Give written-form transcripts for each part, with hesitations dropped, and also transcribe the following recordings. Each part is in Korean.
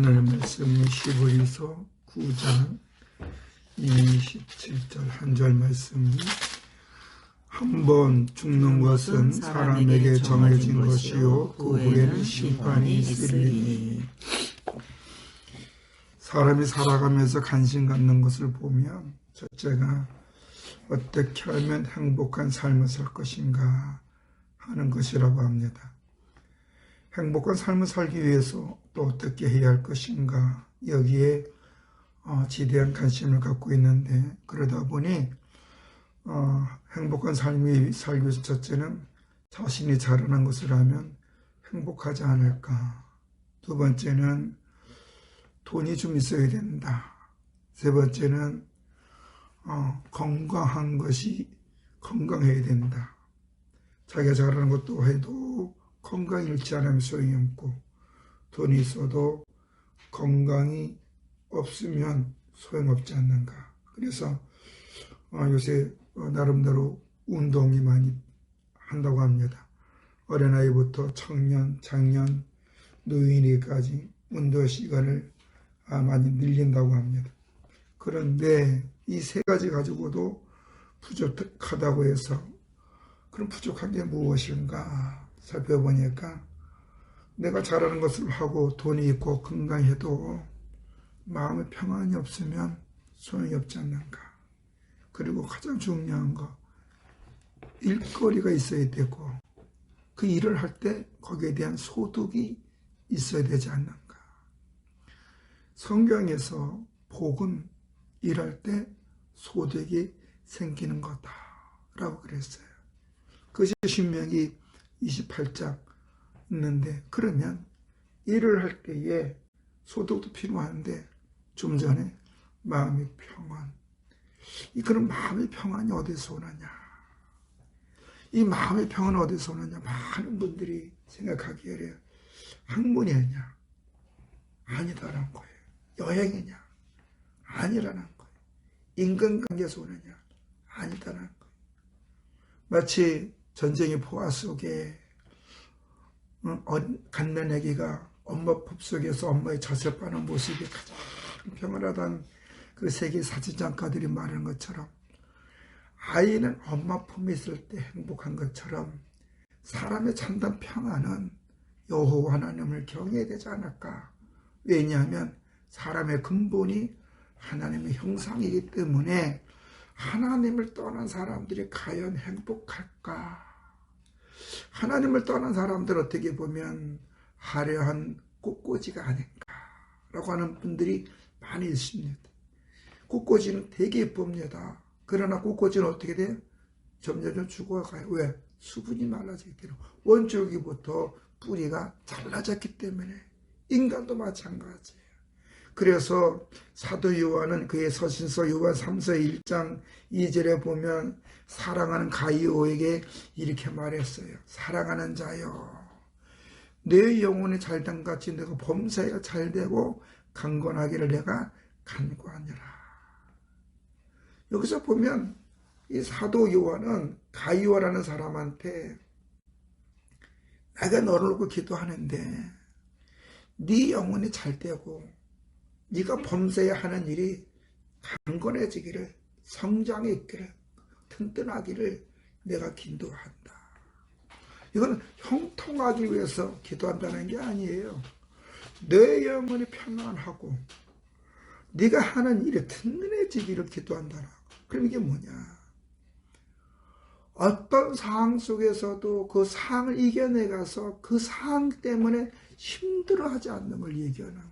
하나님 말씀은 히브리서 9장 27절 한 절 말씀. 한 번 죽는 것은 사람에게 정해진 것이요 그 후에는 심판이 있으리니. 사람이 살아가면서 관심 갖는 것을 보면 첫째가 어떻게 하면 행복한 삶을 살 것인가 하는 것이라고 합니다. 행복한 삶을 살기 위해서 또 어떻게 해야 할 것인가, 여기에 지대한 관심을 갖고 있는데, 그러다 보니 행복한 삶을 살기 위해서 첫째는 자신이 잘하는 것을 하면 행복하지 않을까. 두 번째는 돈이 좀 있어야 된다. 세 번째는 건강한 것이 건강해야 된다. 자기가 잘하는 것도 해도 건강이 잃지 않으면 소용이 없고, 돈이 있어도 건강이 없으면 소용없지 않는가. 그래서 요새 나름대로 운동이 많이 한다고 합니다. 어린아이부터 청년, 장년, 노인에까지 운동 시간을 많이 늘린다고 합니다. 그런데 이 세 가지 가지고도 부족하다고 해서, 그럼 부족한 게 무엇인가 살펴보니까, 내가 잘하는 것을 하고 돈이 있고 건강해도 마음의 평안이 없으면 소용이 없지 않는가. 그리고 가장 중요한 거, 일거리가 있어야 되고, 그 일을 할 때 거기에 대한 소득이 있어야 되지 않는가. 성경에서 복은 일할 때 소득이 생기는 거다라고 그랬어요. 그것이 신명기 28장 있는데, 그러면 일을 할 때에 소득도 필요한데, 좀 전에 마음의 평안, 그런 마음의 평안이 어디서 오느냐, 이 마음의 평안은 어디서 오느냐. 많은 분들이 생각하기에 학문이냐, 아니다라는 거예요. 여행이냐, 아니라는 거예요. 인간관계에서 오느냐, 아니다라는 거예요. 마치 전쟁의 포화 속에 갓난 아기가 엄마 품속에서 엄마의 젖을 빠는 모습이 가장 평안하다는 그 세계 사진작가들이 말하는 것처럼, 아이는 엄마 품에 있을 때 행복한 것처럼 사람의 참된 평안은 여호와 하나님을 경외해야 되지 않을까. 왜냐하면 사람의 근본이 하나님의 형상이기 때문에 하나님을 떠난 사람들이 과연 행복할까? 하나님을 떠난 사람들 어떻게 보면 화려한 꽃꽂이가 아닌가라고 하는 분들이 많이 있습니다. 꽃꽂이는 되게 예쁩니다. 그러나 꽃꽂이는 어떻게 돼요? 점점 죽어가요. 왜? 수분이 많아지기 때문에, 원줄기부터 뿌리가 잘라졌기 때문에. 인간도 마찬가지예요. 그래서 사도 요한은 그의 서신서 요한 3서 1장 2절에 보면 사랑하는 가이오에게 이렇게 말했어요. 사랑하는 자여, 내 영혼이 잘된 같이 내가 범사가 잘되고 강건하기를 내가 간구하니라. 여기서 보면 이 사도 요한은 가이오라는 사람한테, 내가 너를 놓고 기도하는데 네 영혼이 잘되고 네가 범사에 하는 일이 강건해지기를, 성장해 있기를, 튼튼하기를 내가 기도한다. 이건 형통하기 위해서 기도한다는 게 아니에요. 내 영혼이 평안하고 네가 하는 일이 튼튼해지기를 기도한다라고. 그럼 이게 뭐냐? 어떤 상황 속에서도 그 상황을 이겨내가서 그 상황 때문에 힘들어하지 않는 걸 얘기하는 거예요.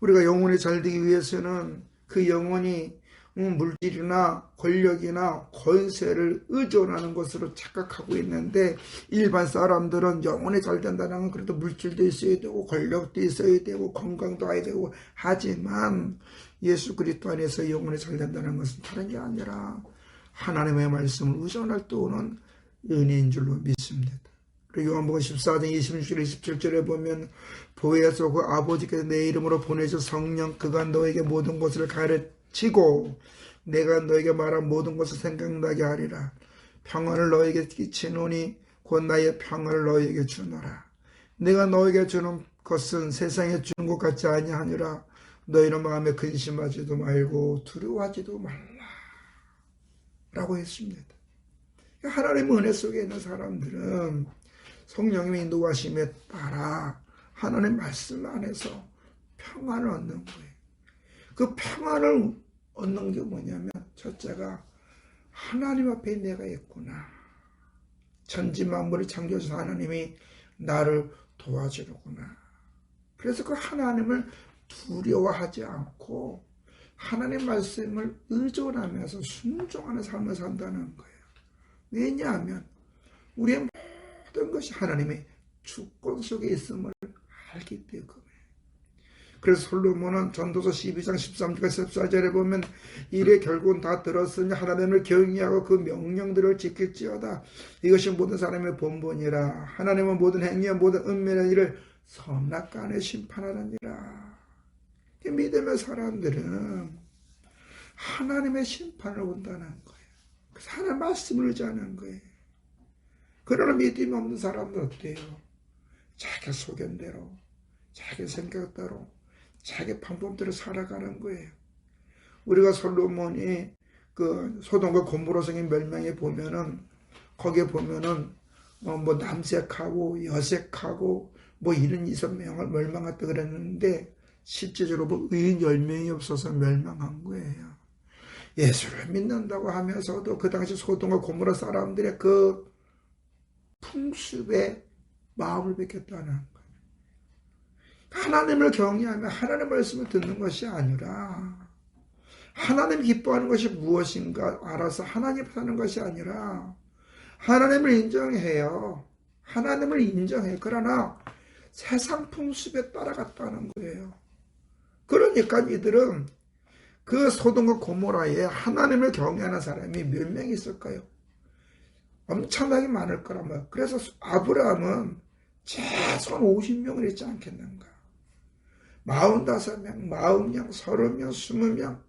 우리가 영혼이 잘 되기 위해서는 그 영혼이 물질이나 권력이나 권세를 의존하는 것으로 착각하고 있는데, 일반 사람들은 영혼이 잘 된다는 건 그래도 물질도 있어야 되고 권력도 있어야 되고 건강도 해야 되고 하지만, 예수 그리스도 안에서 영혼이 잘 된다는 것은 다른 게 아니라 하나님의 말씀을 의존할 때 오는 은혜인 줄로 믿습니다. 그리고 요한복음 14장 26절 27절에 보면, 보혜사 그 아버지께서 내 이름으로 보내신 성령, 그가 너에게 모든 것을 가르치고 내가 너에게 말한 모든 것을 생각나게 하리라. 평안을 너에게 끼치노니 곧 나의 평안을 너에게 주노라. 내가 너에게 주는 그것은 세상에 주는 것 같지 아니하니라. 너희는 마음에 근심하지도 말고 두려워하지도 말라 라고 했습니다. 하나님의 은혜 속에 있는 사람들은 성령님의 인도하심에 따라 하나님의 말씀 안에서 평안을 얻는 거예요. 그 평안을 얻는 게 뭐냐면 첫째가 하나님 앞에 내가 있구나. 천지만물을 창조하신 하나님이 나를 도와주려구나. 그래서 그 하나님을 두려워하지 않고 하나님 말씀을 의존하면서 순종하는 삶을 산다는 거예요. 왜냐하면 우리의 모든 것이 하나님의 주권 속에 있음을 알기 때문에. 그래서 솔로몬은 전도서 12장 13절과 14절에 보면 이래 결국은 다 들었으니 하나님을 경외하고 그 명령들을 지킬지어다. 이것이 모든 사람의 본분이라. 하나님은 모든 행위와 모든 은밀한 일을 선악간에 심판하느니라. 믿음의 사람들은 하나님의 심판을 본다는 거예요. 그래서 하나님의 말씀을 의지하는 거예요. 그러나 믿음이 없는 사람은 어때요? 자기 소견대로, 자기 생각대로, 자기 방법대로 살아가는 거예요. 우리가 솔로몬이 그 소돔과 고모라 성의 멸망에 보면은 거기에 보면은 뭐 남색하고 여색하고 뭐 이런 이성 멸망했다 그랬는데 실제적으로 뭐 의인 10명이 없어서 멸망한 거예요. 예수를 믿는다고 하면서도 그 당시 소돔과 고모라 사람들의 그 풍습에 마음을 뺏겼다는 거예요. 하나님을 경외하며 하나님의 말씀을 듣는 것이 아니라 하나님 기뻐하는 것이 무엇인가 알아서 하나님 사는 것이 아니라 하나님을 인정해요. 하나님을 인정해요. 그러나 세상 풍습에 따라갔다는 거예요. 그러니까 이들은 그 소돔과 고모라에 하나님을 경외하는 사람이 몇 명 있을까요? 엄청나게 많을 거란 말이에요. 그래서 아브라함은 최소한 50명을 했지 않겠는가. 45명, 40명, 30명, 20명,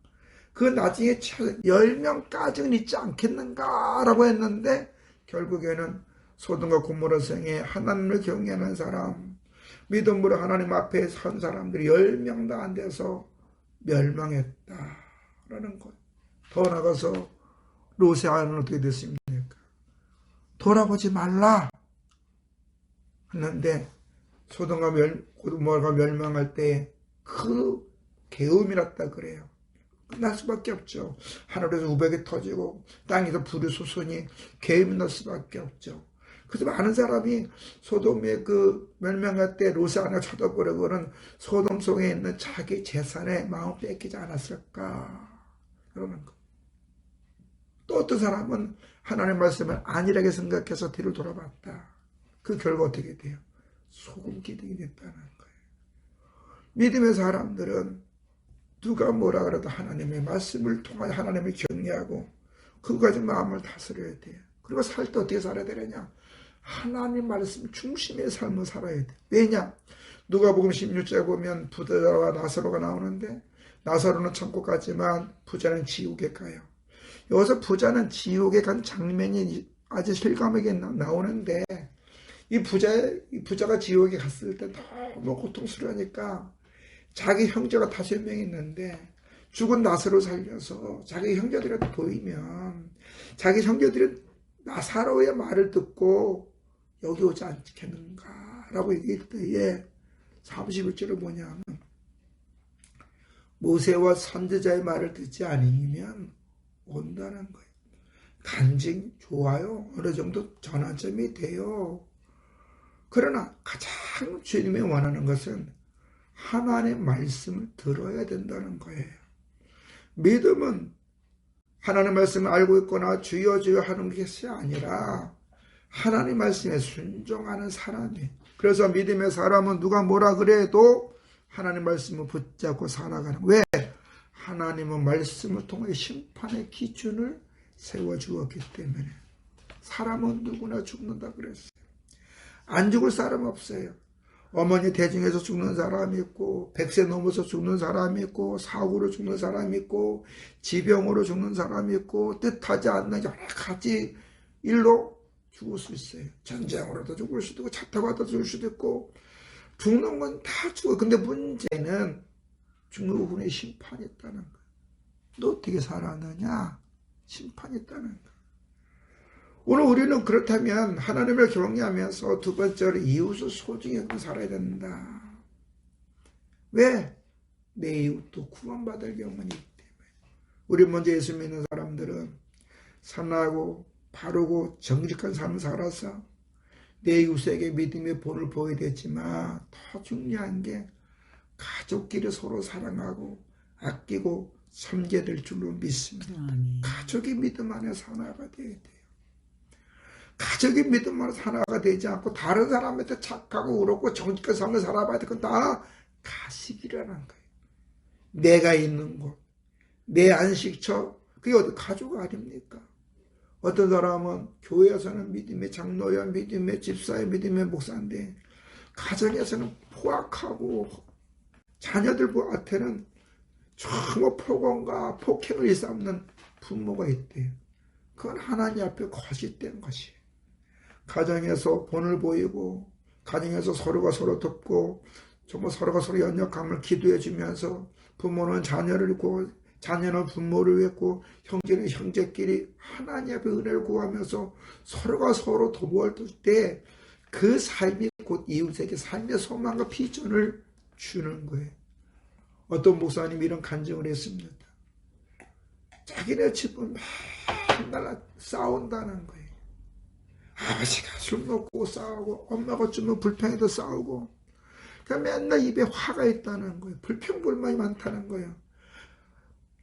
그 나중에 10명까지는 있지 않겠는가라고 했는데 결국에는 소돔과 고모라 성에 하나님을 경외하는 사람, 믿음으로 하나님 앞에 선 사람들이 10명도 안 돼서 멸망했다라는 것. 더 나가서 롯의 아내는 어떻게 됐습니까? 돌아보지 말라 했는데 소돔과 고모라가 멸망할 때 그 계엄이 났다 그래요. 날 수밖에 없죠. 하늘에서 우박이 터지고 땅에서 불이 솟으니 계엄이 날 수밖에 없죠. 그래서 많은 사람이 소돔의 그 멸망할 때 롯의 아내가 쳐다보려고는 소돔 속에 있는 자기 재산에 마음 뺏기지 않았을까 그러는 거. 또 어떤 사람은 하나님의 말씀을 안일하게 생각해서 뒤를 돌아봤다. 그 결과 어떻게 돼요? 소금 기둥이 됐다는 거예요. 믿음의 사람들은 누가 뭐라 그래도 하나님의 말씀을 통하여 하나님을 경외하고 그까지 마음을 다스려야 돼요. 그리고 살 때 어떻게 살아야 되느냐? 하나님 말씀 중심의 삶을 살아야 돼. 왜냐? 누가복음 16장에 보면 부자와 나사로가 나오는데 나사로는 천국 가지만 부자는 지옥에 가요. 여기서 부자는 지옥에 간 장면이 아주 실감하게 나오는데 이 부자가 지옥에 갔을 때 너무 고통스러우니까 자기 형제가 5명 있는데 죽은 나사로 살려서 자기 형제들한테 보이면 자기 형제들은 나사로의 말을 듣고 여기 오지 않겠는가 라고 얘기할 때에 31절은 뭐냐면 모세와 선지자의 말을 듣지 않으면 온다는 거예요. 간증 좋아요. 어느 정도 전환점이 돼요. 그러나 가장 주님이 원하는 것은 하나님의 말씀을 들어야 된다는 거예요. 믿음은 하나님의 말씀을 알고 있거나 주여 주여 하는 것이 아니라 하나님의 말씀에 순종하는 사람이에요. 그래서 믿음의 사람은 누가 뭐라 그래도 하나님의 말씀을 붙잡고 살아가는 거예요. 왜? 하나님은 말씀을 통해 심판의 기준을 세워주었기 때문에. 사람은 누구나 죽는다 그랬어요. 안 죽을 사람 없어요. 어머니 대중에서 죽는 사람이 있고 100세 넘어서 죽는 사람이 있고 사고로 죽는 사람이 있고 지병으로 죽는 사람이 있고 뜻하지 않는 여러 가지 일로 죽을 수 있어요. 전쟁으로도 죽을 수도 있고 차 타고 가다 죽을 수도 있고 죽는 건 다 죽어. 근데 문제는 죽는 심판이 있다는 거야. 너 어떻게 살았느냐? 심판이 있다는 거야. 오늘 우리는 그렇다면 하나님을 경외하면서 두 번째로 이웃을 소중히 살아야 된다. 왜? 내 이웃도 구원받을 경험이 있기 때문에. 우리 먼저 예수 믿는 사람들은 선하고 바르고 정직한 삶을 살아서 내 이웃에게 믿음의 본을 보여야 되지만 더 중요한 게 가족끼리 서로 사랑하고 아끼고 섬겨야 될 줄로 믿습니다. 가족이 믿음 안에서 하나가 되어야 돼요. 가족이 믿음 안에서 하나가 되지 않고 다른 사람한테 착하고 그렇고 정직한 삶을 살아봐야 돼. 그건 다 가식이라는 거예요. 내가 있는 곳, 내 안식처, 그게 어디 가족 아닙니까? 어떤 사람은 교회에서는 믿음의 장로야, 믿음의 집사야, 믿음의 목사인데 가정에서는 포악하고 자녀들한테는 정말 폭언과 폭행을 일삼는 부모가 있대요. 그건 하나님 앞에 거짓된 것이에요. 가정에서 본을 보이고 가정에서 서로가 서로 돕고 정말 서로가 서로 연약함을 기도해 주면서 부모는 자녀를 있고 자녀는 부모를 했고 형제는 형제끼리 하나님 앞에 은혜를 구하면서 서로가 서로 도모할 때 그 삶이 곧 이웃에게 삶의 소망과 비전을 주는 거예요. 어떤 목사님이 이런 간증을 했습니다. 자기네 집은 맨날 싸운다는 거예요. 아버지가 술 먹고 싸우고 엄마가 주면 불평해도 싸우고 그냥 맨날 입에 화가 있다는 거예요. 불평불만이 많다는 거예요.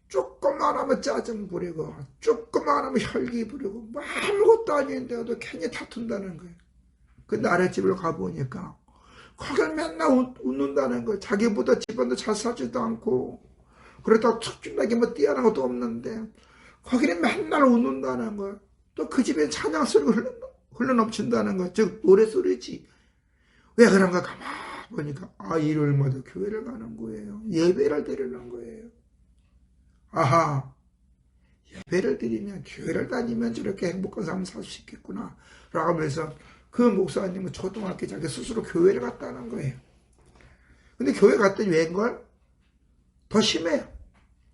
조금만 하면 짜증 부리고 조금만 하면 혈기 부리고 뭐 아무것도 아닌데도 괜히 다툰다는 거예요. 근데 아랫집을 가보니까 거길 맨날 웃는다는 거예요. 자기보다 집안도 잘 사지도 않고 그러다가 특별하게 뭐 뛰어난 것도 없는데 거기는 맨날 웃는다는 거예요. 또 그 집에 찬양 소리가 흘러넘친다는 거예요. 즉 노래소리지. 왜 그런가 가만 보니까 일요일마다 교회를 가는 거예요. 예배를 드리는 거예요. 아하, 예배를 드리면 교회를 다니면 저렇게 행복한 삶을 살 수 있겠구나 라고 하면서 그 목사님은 초등학교 자기 스스로 교회를 갔다는 거예요. 근데 교회 갔더니 웬걸? 더 심해요.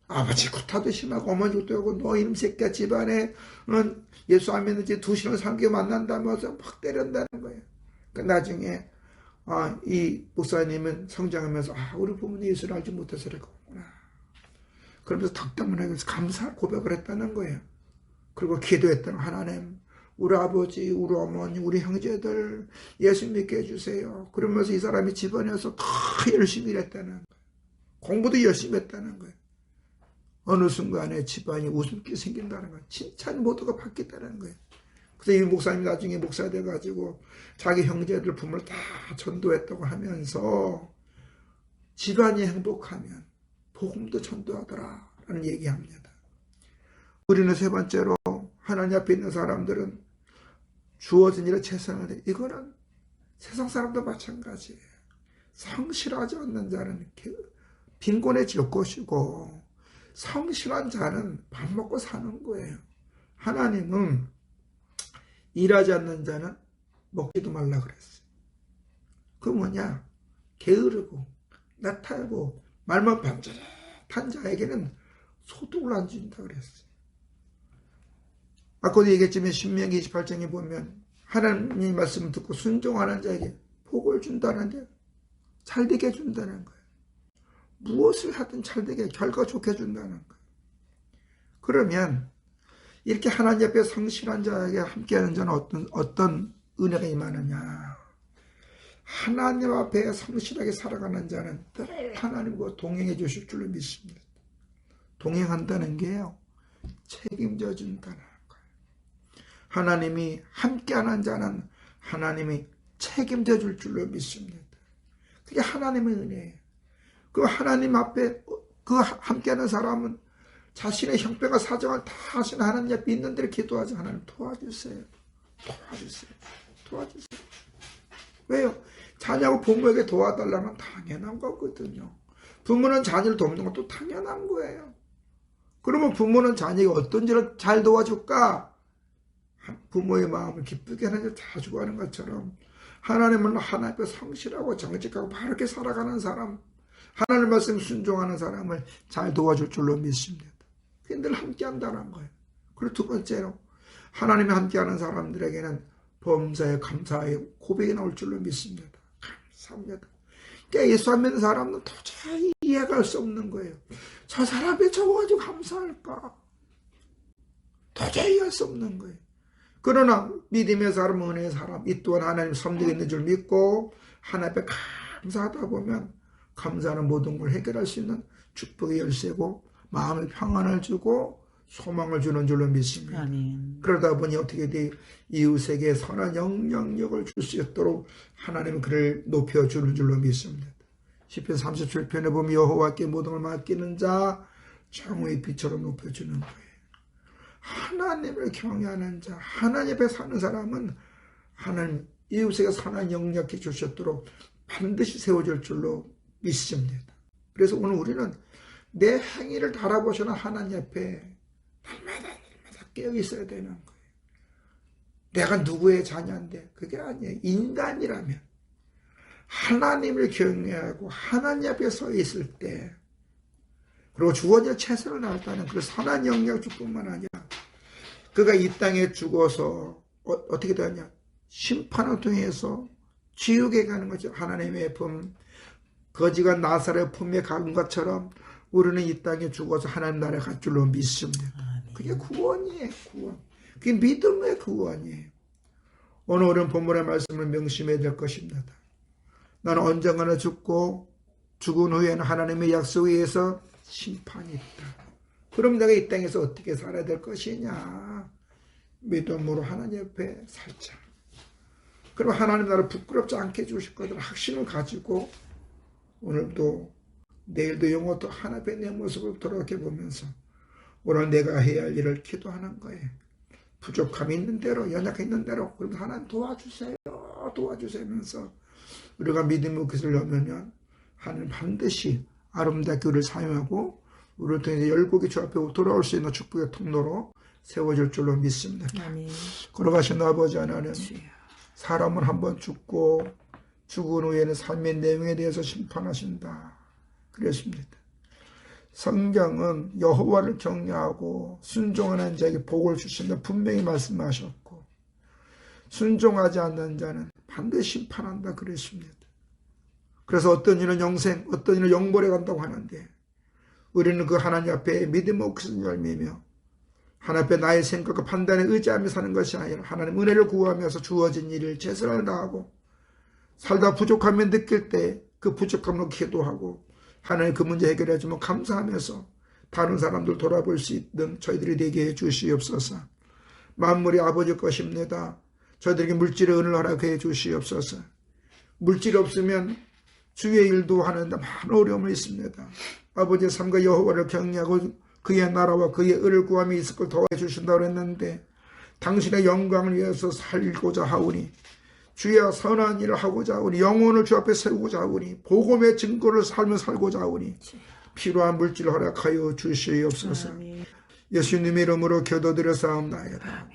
아버지 구타도 심하고 어머니 구타도 하고 너 이놈 새끼야 집안에 예수 안 믿는지 2시간 3개월 만난다면서 막 때린다는 거예요. 그러니까 나중에 이 목사님은 성장하면서 우리 부모님 예수를 알지 못해서 그랬구나. 그러면서 덕담을 감사 고백을 했다는 거예요. 그리고 기도했던 하나님, 우리 아버지, 우리 어머니, 우리 형제들 예수 믿게 해주세요. 그러면서 이 사람이 집안에서 더 열심히 일했다는 거예요. 공부도 열심히 했다는 거예요. 어느 순간에 집안이 웃음기 생긴다는 거예요. 칭찬 모두가 받겠다는 거예요. 그래서 이 목사님이 나중에 목사 돼가지고 자기 형제들 부모를 다 전도했다고 하면서 집안이 행복하면 복음도 전도하더라 라는 얘기합니다. 우리는 세 번째로 하나님 앞에 있는 사람들은 주어진 일에 최선을 해. 이거는 세상 사람도 마찬가지예요. 성실하지 않는 자는 빈곤해질 것이고 성실한 자는 밥 먹고 사는 거예요. 하나님은 일하지 않는 자는 먹지도 말라 그랬어요. 그 뭐냐? 게으르고 나타나고 말만 반짝한 자에게는 소득을 안 준다 그랬어요. 아까도 얘기했지만 신명기 28장에 보면 하나님의 말씀을 듣고 순종하는 자에게 복을 준다는데 잘되게 해준다는 거예요. 무엇을 하든 잘되게 결과 좋게 해준다는 거예요. 그러면 이렇게 하나님 앞에 성실한 자에게 함께하는 자는 어떤 은혜가 임하느냐. 하나님 앞에 성실하게 살아가는 자는 늘 하나님과 동행해 주실 줄로 믿습니다. 동행한다는 게요. 책임져 준다는 거예요. 하나님이 함께하는 자는 하나님이 책임져 줄 줄로 믿습니다. 그게 하나님의 은혜예요. 그 하나님 앞에 그 함께하는 사람은 자신의 형편과 사정을 다 하신 하나님 앞에 있는 대로 기도하지. 하나님 도와주세요. 도와주세요. 도와주세요. 왜요? 자녀하고 부모에게 도와달라면 당연한 거거든요. 부모는 자녀를 돕는 것도 당연한 거예요. 그러면 부모는 자녀에게 어떤 일을 잘 도와줄까? 부모의 마음을 기쁘게 하는 일을 다 주고 하는 것처럼 하나님을 하나님 앞에 성실하고 정직하고 바르게 살아가는 사람, 하나님 말씀 순종하는 사람을 잘 도와줄 줄로 믿습니다. 그게 늘 함께한다는 거예요. 그리고 두 번째로 하나님이 함께하는 사람들에게는 범사에 감사의 고백이 나올 줄로 믿습니다. 감사합니다. 그러니까 예수 안 믿는 사람은 도저히 이해가 할 수 없는 거예요. 저 사람 왜 저거 가지고 감사할까? 도저히 할 수 없는 거예요. 그러나 믿음의 사람, 은혜의 사람, 이 또한 하나님 섭리가 있는 줄 믿고 하나님 앞에 감사하다 보면 감사하는 모든 걸 해결할 수 있는 축복의 열쇠고 마음의 평안을 주고 소망을 주는 줄로 믿습니다. 아멘. 그러다 보니 어떻게 돼? 이웃에게 선한 영향력을 줄 수 있도록 하나님은 그를 높여주는 줄로 믿습니다. 시편 37편에 보면 여호와께 모든 걸 맡기는 자 창호의 빛처럼 높여주는 거예요. 하나님을 경외하는 자, 하나님 앞에 사는 사람은 하나님 이웃에게 선한 영향력을 주셨도록 반드시 세워줄 줄로 믿습니다. 그래서 오늘 우리는 내 행위를 달아보시는 하나님 앞에 날마다 깨어 있어야 되는 거예요. 내가 누구의 자녀인데 그게 아니에요. 인간이라면 하나님을 경외하고 하나님 앞에 서 있을 때 그리고 주어질 최선을 다했다는 그 선한 영향력뿐만 아니라 그가 이 땅에 죽어서 어떻게 되냐? 심판을 통해서 지옥에 가는 거죠. 하나님의 품, 거지가 나사렛 품에 간 것처럼 우리는 이 땅에 죽어서 하나님 나라에 갈 줄로 믿습니다. 그게 구원이에요. 구원. 그게 믿음의 구원이에요. 오늘 우리는 본문의 말씀을 명심해야 될 것입니다. 나는 언젠가는 죽고 죽은 후에는 하나님의 약속에 의해서 심판이 있다. 그럼 내가 이 땅에서 어떻게 살아야 될 것이냐? 믿음으로 하나님 옆에 살자. 그럼 하나님 나를 부끄럽지 않게 해주실 거라는 확신을 가지고 오늘도 내일도 영원도 하나님 앞에 내 모습을 돌아게 보면서 오늘 내가 해야 할 일을 기도하는 거예요. 부족함이 있는 대로 연약함이 있는 대로 그럼 하나님 도와주세요. 도와주세요면서 우리가 믿음의 것을 넣으면 하나님 반드시 아름답게 우리를 사용하고 우리를 통해서 열국의 주 앞에 돌아올 수 있는 축복의 통로로 세워질 줄로 믿습니다. 아멘. 걸어가신 아버지 하나님, 주여. 사람은 한번 죽고 죽은 후에는 삶의 내용에 대해서 심판하신다. 그랬습니다. 성경은 여호와를 경외하고 순종하는 자에게 복을 주신다 분명히 말씀하셨고 순종하지 않는 자는 반드시 심판한다 그랬습니다. 그래서 어떤 이는 영생, 어떤 이는 영벌에 간다고 하는데 우리는 그 하나님 앞에 믿음의 옥슨 열매며 하나님 앞에 나의 생각과 판단에 의지하며 사는 것이 아니라 하나님 은혜를 구하면서 주어진 일을 최선을 다하고 살다 부족함을 느낄 때 그 부족함으로 기도하고 하나님 그 문제 해결해 주면 감사하면서 다른 사람들 돌아볼 수 있는 저희들이 되게 해 주시옵소서. 만물이 아버지 것입니다. 저희들에게 물질의 은혜를 허락해 주시옵소서. 물질이 없으면 주의 일도 하는데 많은 어려움이 있습니다. 아버지의 삶과 여호와를 경외하고 그의 나라와 그의 의를 구함이 있을 걸 더해 주신다고 했는데 당신의 영광을 위해서 살고자 하오니 주의 선한 일을 하고자 하오니 영혼을 주 앞에 세우고자 하오니 복음의 증거를 살며 살고자 하오니 필요한 물질을 허락하여 주시옵소서. 예수님의 이름으로 기도드려 사옵나이다.